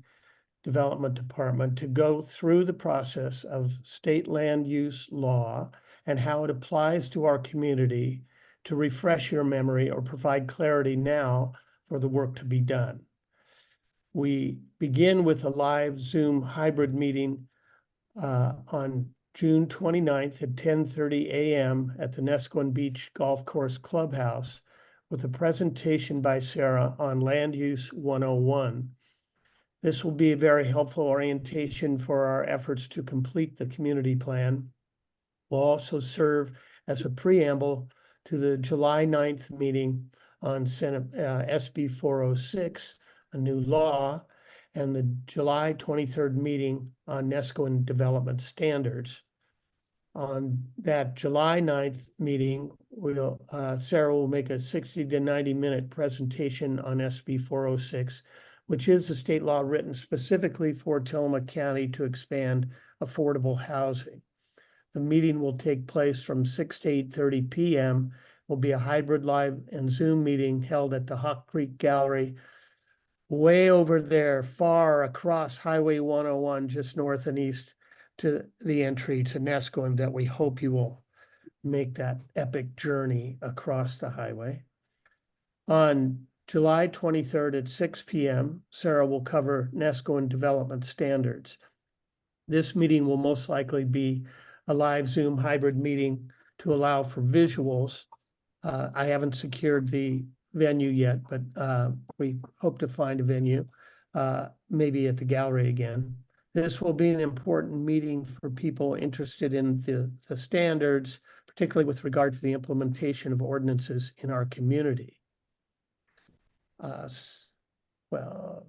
Development Department, to go through the process of state land use law and how it applies to our community, to refresh your memory or provide clarity now for the work to be done. We begin with a live Zoom hybrid meeting on June 29th at 10:30 a.m. at the Nesquin Beach Golf Course Clubhouse with a presentation by Sarah on Land Use 101. This will be a very helpful orientation for our efforts to complete the community plan. Will also serve as a preamble to the July 9th meeting on Senate SB 406, a new law, and the July 23rd meeting on NESCO development standards. On that July 9th meeting, Sarah will make a 60 to 90-minute presentation on SB 406, which is a state law written specifically for Tillamook County to expand affordable housing. The meeting will take place from 6 to 8:30 p.m. Will be a hybrid live and Zoom meeting held at the Hawk Creek Gallery, way over there, far across Highway 101, just north and east to the entry to NESCO, and that we hope you will make that epic journey across the highway. On July 23rd at 6 p.m., Sarah will cover NESCO and development standards. This meeting will most likely be a live Zoom hybrid meeting to allow for visuals. I haven't secured the venue yet, but we hope to find a venue, maybe at the gallery again. This will be an important meeting for people interested in the standards, particularly with regard to the implementation of ordinances in our community. Well,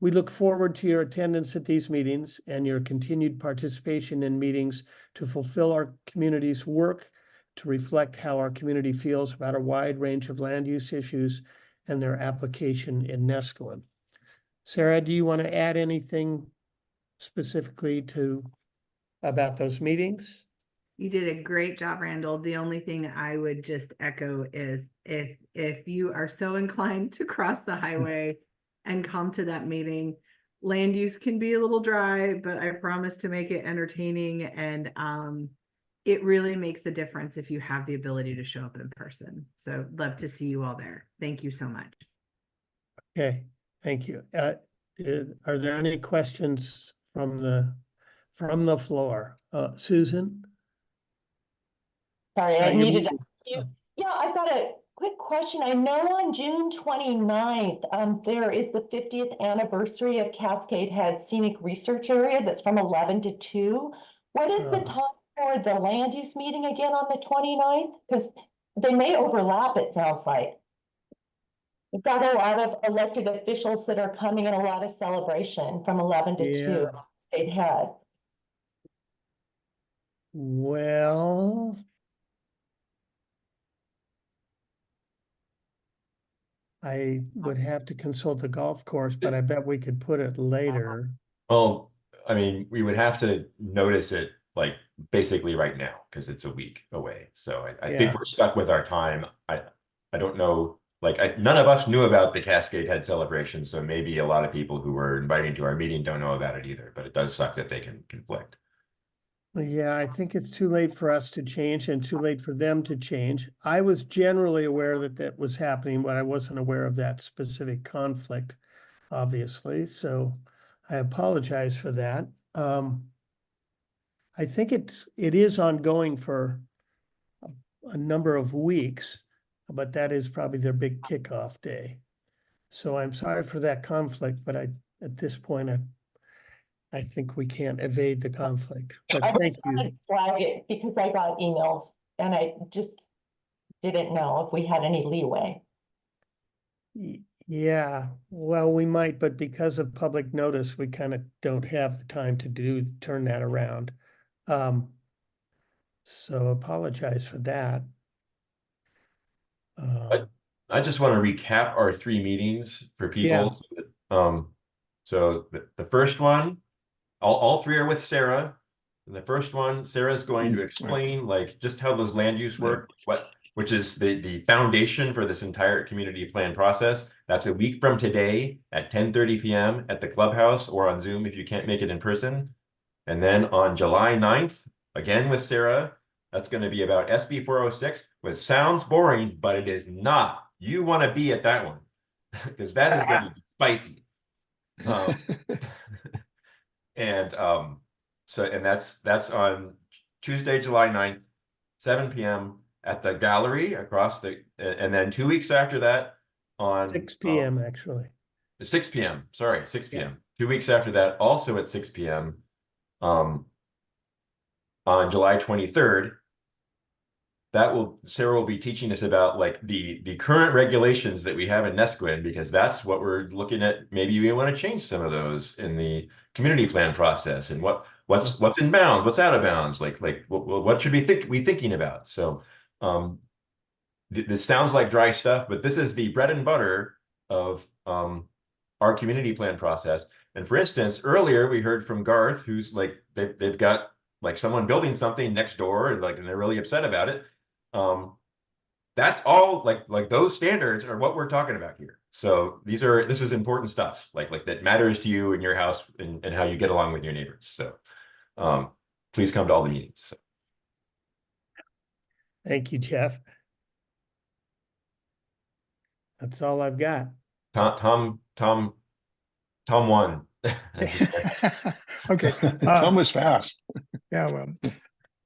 we look forward to your attendance at these meetings and your continued participation in meetings to fulfill our community's work, to reflect how our community feels about a wide range of land use issues and their application in NESCO. Sarah, do you want to add anything specifically about those meetings? You did a great job, Randall. The only thing I would just echo is if you are so inclined to cross the highway and come to that meeting, land use can be a little dry, but I promise to make it entertaining, and it really makes a difference if you have the ability to show up in person. So love to see you all there. Thank you so much. Okay, thank you. Are there any questions from the floor? Susan? Sorry, I You're needed muted. you. Yeah, I've got a quick question. I know on June 29th, there is the 50th anniversary of Cascade Head Scenic Research Area that's from 11 to 2. What is the time for the land use meeting again on the 29th? Because they may overlap, it sounds like. We've got a lot of elected officials that are coming and a lot of celebration from 11 to 2 at Cascade Head. Well, I would have to consult the golf course, but I bet we could put it later. Well, I mean, we would have to notice it like basically right now because it's a week away. So I think we're stuck with our time. I don't know, like none of us knew about the Cascade Head celebration, so maybe a lot of people who were inviting to our meeting don't know about it either, but it does suck that they can conflict. Yeah, I think it's too late for us to change and too late for them to change. I was generally aware that that was happening, but I wasn't aware of that specific conflict, obviously. So I apologize for that. I think it is ongoing for a number of weeks, but that is probably their big kickoff day. So I'm sorry for that conflict, but at this point, I think we can't evade the conflict, but I thank just you. wanted to flag it because I got emails and I just didn't know if we had any leeway. Yeah, well, we might, but because of public notice, we kind of don't have the time to turn that around. So apologize for that. I just want to recap our 3 meetings for people. So the first one, all 3 are with Sarah. And the first one, Sarah's going to explain like just how those land use work, which is the foundation for this entire community plan process. That's a week from today at 10:30 p.m. at the clubhouse or on Zoom if you can't make it in person. And then on July 9th, again with Sarah, that's going to be about SB 406, which sounds boring, but it is not. You want to be at that one because that is going to be spicy. And that's on Tuesday, July 9th, 7 p.m. at the gallery across and then 2 weeks after that on 6 p.m. actually. 6 p.m. Sorry, 6 p.m. 2 weeks after that, also at 6 p.m. On July 23rd, Sarah will be teaching us about like the current regulations that we have in Nesquin, because that's what we're looking at. Maybe we want to change some of those in the community plan process, and what's in bounds, what's out of bounds, like what should we thinking about. So this sounds like dry stuff, but this is the bread and butter of our community plan process. And for instance, earlier we heard from Garth, who's like they've got like someone building something next door, and they're really upset about it. That's all like those standards are what we're talking about here. So this is important stuff like that matters to you in your house and how you get along with your neighbors. So please come to all the meetings. Thank you, Jeff. That's all I've got. Tom won. Okay. Tom was fast. Yeah, well,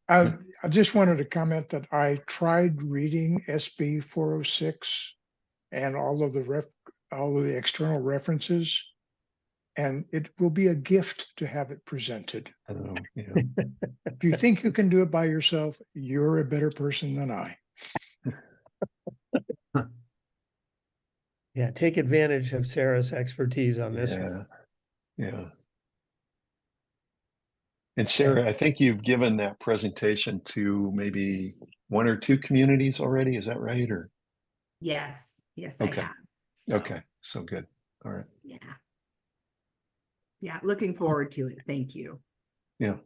I just wanted to comment that I tried reading SB 406 and all of the external references, and it will be a gift to have it presented. Yeah. If you think you can do it by yourself, you're a better person than I. Yeah, take advantage of Sarah's expertise on this one. Yeah. And Sarah, I think you've given that presentation to maybe 1 or 2 communities already. Is that right? Or Yes, Okay. I have. So, okay, so good. All right. Yeah, looking forward to it. Thank you. Yeah.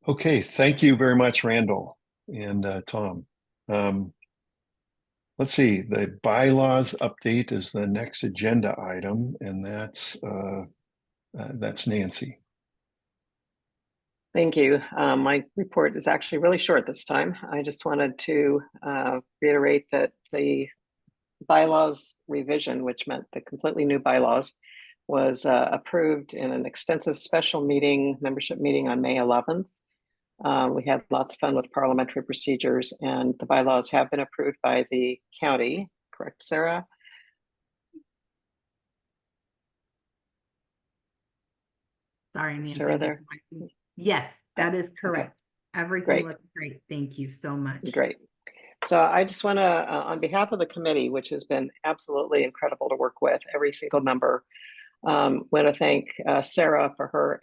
Okay, thank you very much, Randall and Tom. Let's see, the bylaws update is the next agenda item, and that's Nancy. Thank you. My report is actually really short this time. I just wanted to reiterate that the bylaws revision, which meant the completely new bylaws, was approved in an extensive special membership meeting on May 11th. We had lots of fun with parliamentary procedures, and the bylaws have been approved by the county, correct, Sarah? Sorry, Nancy. Sarah there? Yes, that is correct. Okay. Everything Great. looks great. Thank you so much. Great. So I just want to, on behalf of the committee, which has been absolutely incredible to work with, every single member, want to thank Sarah for her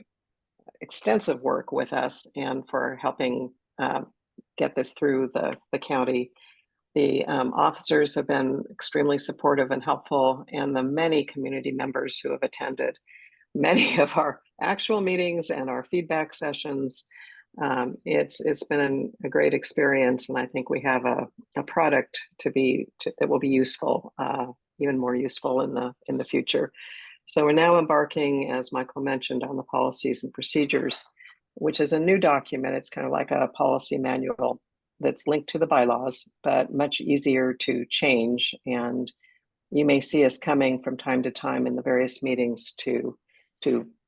extensive work with us and for helping get this through the county. The officers have been extremely supportive and helpful, and the many community members who have attended many of our actual meetings and our feedback sessions. It's been a great experience, and I think we have a product that will be useful, even more useful in the future. So we're now embarking, as Michael mentioned, on the policies and procedures, which is a new document. It's kind of like a policy manual that's linked to the bylaws, but much easier to change. And you may see us coming from time to time in the various meetings to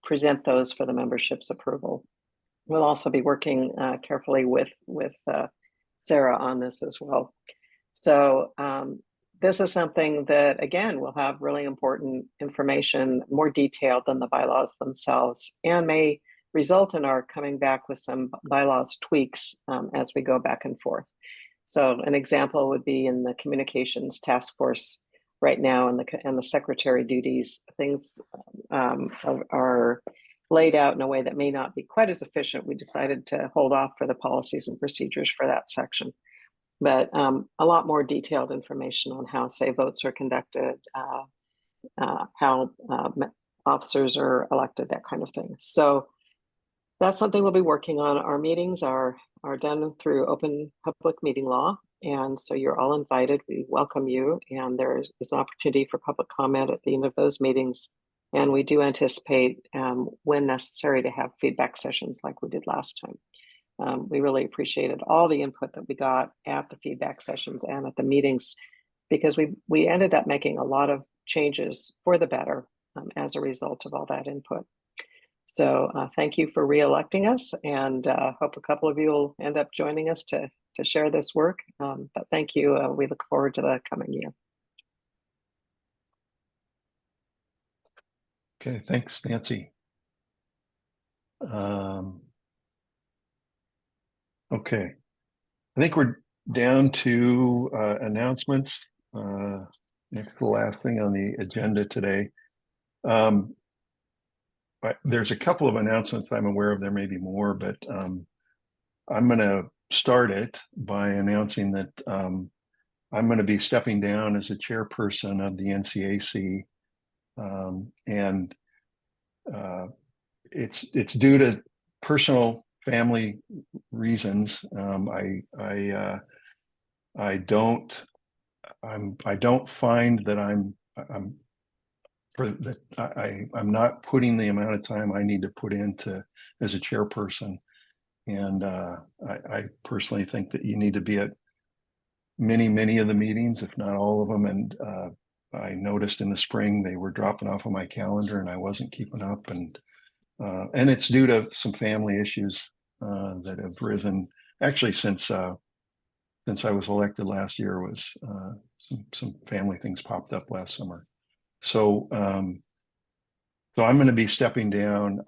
present those for the membership's approval. We'll also be working carefully with Sarah on this as well. So this is something that, again, will have really important information, more detailed than the bylaws themselves, and may result in our coming back with some bylaws tweaks as we go back and forth. So an example would be in the communications task force right now, and the secretary duties, things are laid out in a way that may not be quite as efficient. We decided to hold off for the policies and procedures for that section. But a lot more detailed information on how, say, votes are conducted, how officers are elected, that kind of thing. So that's something we'll be working on. Our meetings are done through open public meeting law, and so you're all invited. We welcome you, and there is an opportunity for public comment at the end of those meetings. And we do anticipate, when necessary, to have feedback sessions like we did last time. We really appreciated all the input that we got at the feedback sessions and at the meetings, because we ended up making a lot of changes for the better as a result of all that input. So thank you for re-electing us, and hope a couple of you will end up joining us to share this work. But thank you. We look forward to the coming year. Okay, thanks, Nancy. Okay. I think we're down to announcements. Next to the last thing on the agenda today. There's a couple of announcements I'm aware of. There may be more, but I'm going to start it by announcing that I'm going to be stepping down as a chairperson of the NCAC, and it's due to personal family reasons. I don't find that I'm not putting the amount of time I need to put into as a chairperson. And I personally think that you need to be at many of the meetings, if not all of them. And I noticed in the spring they were dropping off of my calendar and I wasn't keeping up. And it's due to some family issues that have risen actually since I was elected last year. Was some family things popped up last summer. So I'm going to be stepping down.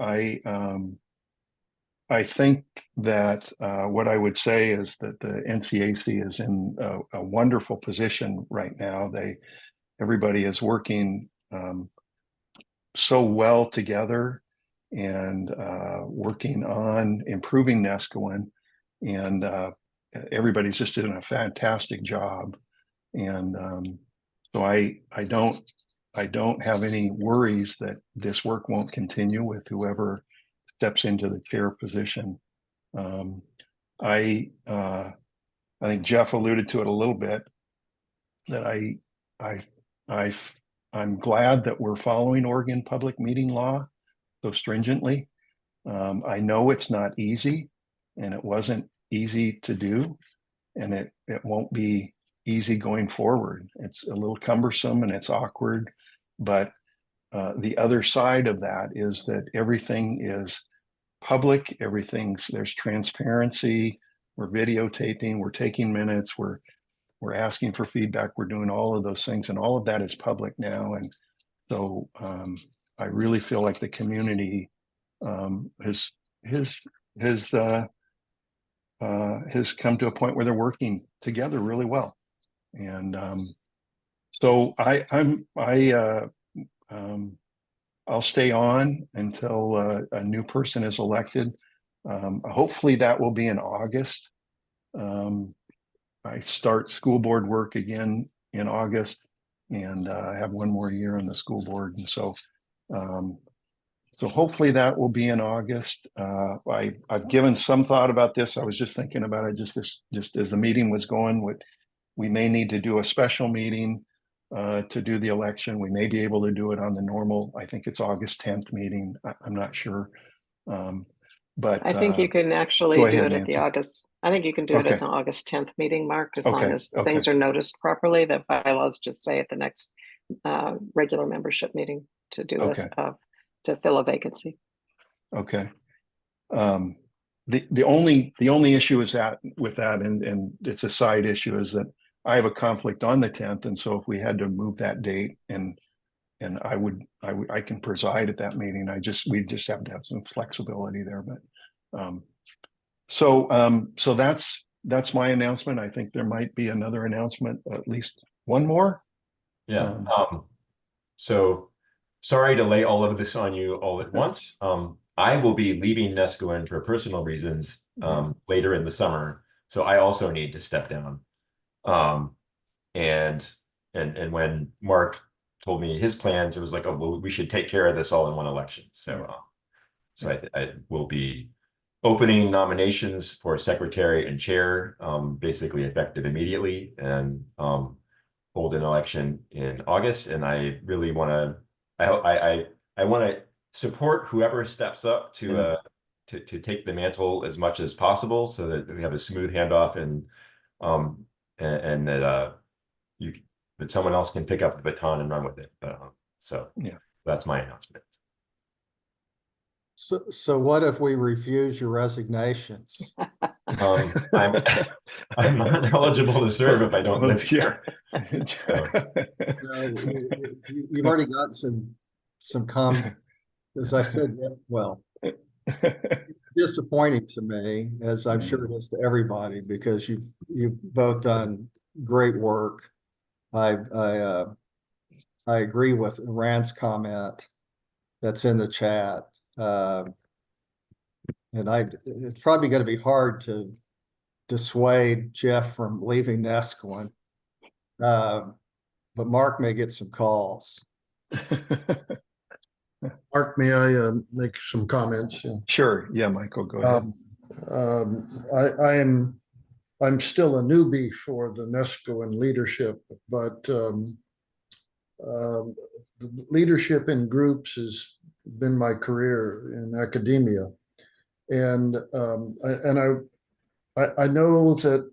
I think that what I would say is that the NCAC is in a wonderful position right now. Everybody is working so well together and working on improving Nescowan, and everybody's just doing a fantastic job. And so I don't have any worries that this work won't continue with whoever steps into the chair position. I think Jeff alluded to it a little bit, that I'm glad that we're following Oregon public meeting law so stringently. I know it's not easy, and it wasn't easy to do, and it won't be easy going forward. It's a little cumbersome and it's awkward, but the other side of that is that everything is public. There's transparency. We're videotaping, we're taking minutes, we're asking for feedback, we're doing all of those things, and all of that is public now. And so I really feel like the community has come to a point where they're working together really well. And so I'll stay on until a new person is elected. Hopefully that will be in August. I start school board work again in August, and I have one more year on the school board. And so hopefully that will be in August. I've given some thought about this. I was just thinking about it just as the meeting was going. We may need to do a special meeting to do the election. We may be able to do it on the normal, I think it's August 10th meeting. I'm not sure. But I think you can actually do it at Nancy. the August. I think you can do it at the August 10th meeting, Mark, as long as things are noticed properly. The bylaws just say at the next regular membership meeting to do to fill a vacancy. Okay. The only issue is that with that, and it's a side issue, is that I have a conflict on the 10th, and so if we had to move that date, and I can preside at that meeting. We just have to have some flexibility there. But so that's my announcement. I think there might be another announcement, at least one more. Yeah. So sorry to lay all of this on you all at once. I will be leaving Nescowan for personal reasons later in the summer, so I also need to step down. And when Mark told me his plans, it was like, oh, well, we should take care of this all in one election. So I will be opening nominations for secretary and chair, basically effective immediately, and hold an election in August. And I really want to, I want to support whoever steps up to take the mantle as much as possible, so that we have a smooth handoff, and that someone else can pick up the baton and run with it. So that's my announcement. So what if we refuse your resignations? I'm not eligible to serve if I don't live here. You've already got some as I said, well, disappointing to me, as I'm sure it is to everybody, because you've both done great work. I agree with Rand's comment that's in the chat. And it's probably going to be hard to dissuade Jeff from leaving Nesquin. But Mark may get some calls. Mark, may I make some comments? Sure. Yeah, Michael, go ahead. I'm still a newbie for the Nesquin leadership, but leadership in groups has been my career in academia, and I know that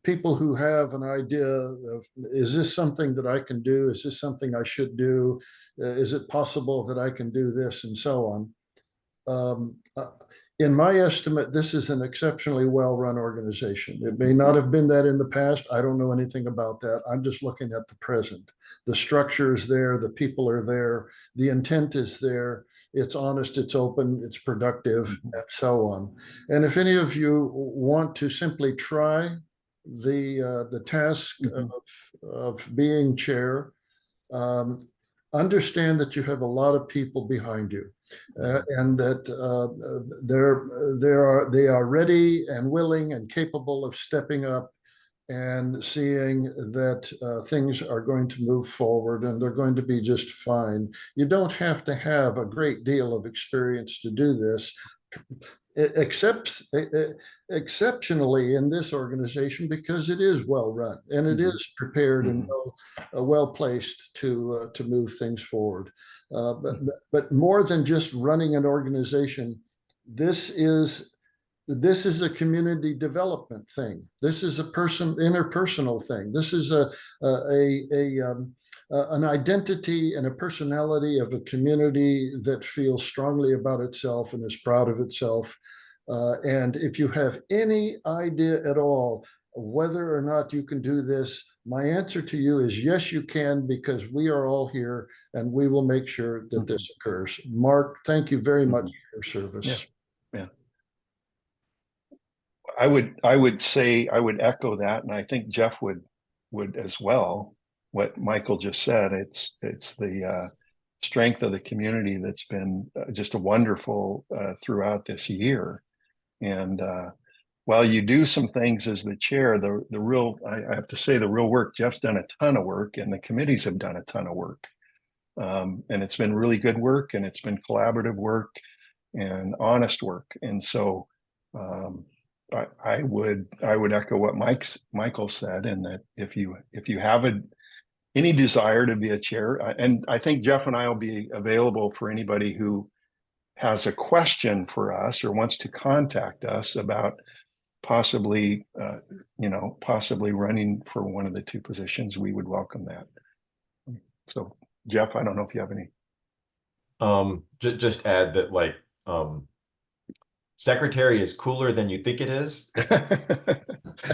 people who have an idea of, is this something that I can do? Is this something I should do? Is it possible that I can do this, and so on? In my estimate, this is an exceptionally well-run organization. It may not have been that in the past. I don't know anything about that. I'm just looking at the present. The structure is there, the people are there, the intent is there. It's honest, it's open, it's productive, and so on. And if any of you want to simply try the task of being chair, understand that you have a lot of people behind you, and that they are ready and willing and capable of stepping up and seeing that things are going to move forward and they're going to be just fine. You don't have to have a great deal of experience to do this, exceptionally in this organization, because it is well run and it is prepared and well placed to move things forward. But more than just running an organization, this is a community development thing. This is a interpersonal thing. This is an identity and a personality of a community that feels strongly about itself and is proud of itself. And if you have any idea at all whether or not you can do this, my answer to you is yes, you can, because we are all here and we will make sure that this occurs. Mark, thank you very much for your service. Yeah. I would say, I would echo that, and I think Jeff would as well. What Michael just said, it's the strength of the community that's been just a wonderful throughout this year. And while you do some things as the chair, the real, I have to say, the real work, Jeff's done a ton of work, and the committees have done a ton of work. And it's been really good work, and it's been collaborative work and honest work. And so I would echo what Michael said, and that if you have any desire to be a chair, and I think Jeff and I will be available for anybody who has a question for us or wants to contact us about possibly running for one of the two positions, we would welcome that. So Jeff, I don't know if you have any. Just add that, secretary is cooler than you think it is.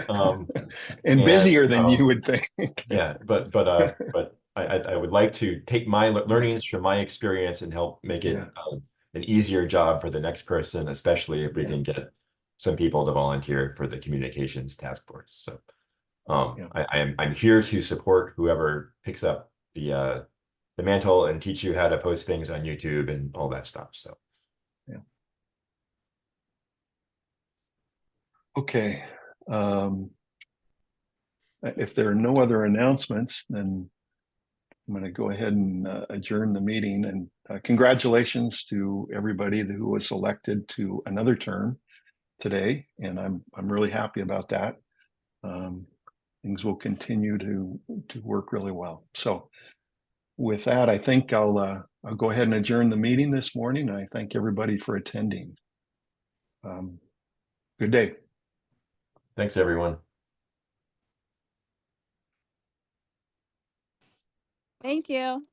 And busier than you would think. Yeah, but I would like to take my learnings from my experience and help make it an easier job for the next person, especially if we can get some people to volunteer for the communications task force. So I'm here to support whoever picks up the mantle and teach you how to post things on YouTube and all that stuff. So okay. If there are no other announcements, then I'm going to go ahead and adjourn the meeting. And congratulations to everybody who was elected to another term today. And I'm really happy about that. Things will continue to work really well. So with that, I think I'll go ahead and adjourn the meeting this morning. And I thank everybody for attending. Good day. Thanks, everyone. Thank you.